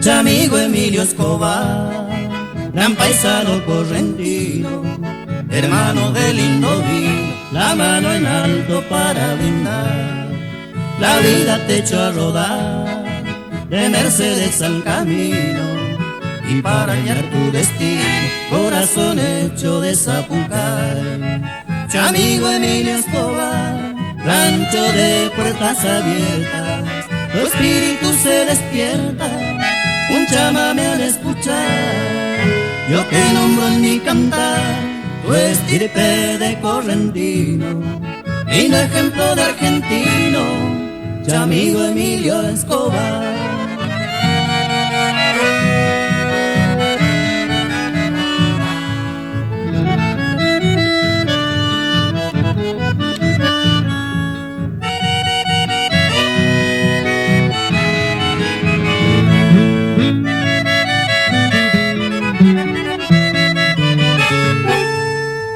Chamigo Emilio Escobar, gran paisano correntino, hermano del lindo vino, la mano en alto para brindar. La vida te echó a rodar, de Mercedes al camino, y para hallar tu destino, corazón hecho de Zapucay. Chamigo Emilio Escobar, rancho de puertas abiertas, tu espíritu se despierta, un chamame al escuchar. Yo te nombro en mi cantar, tu estirpe de correntino, lindo ejemplo de argentino, Chamigo Emilio Escobar.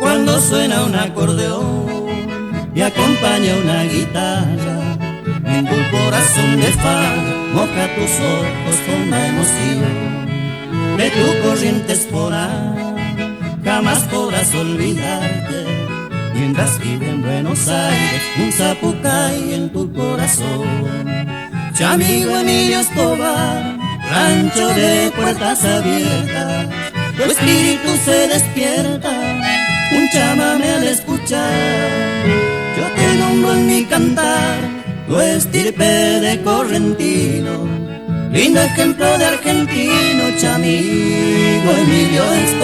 Cuando suena un acordeón y acompaña una guitarra, en tu corazón de falla moja tus ojos con la emoción de tu corriente esporada. Jamás podrás olvidarte mientras vive en Buenos Aires un Zapucay en tu corazón. Chamigo Emilio Escobar, rancho de puertas abiertas, tu espíritu se despierta, un chamame al escuchar. Yo te nombro en mi cantar, tu estirpe de correntino, lindo ejemplo de argentino, Chamigo Emilio Escobar.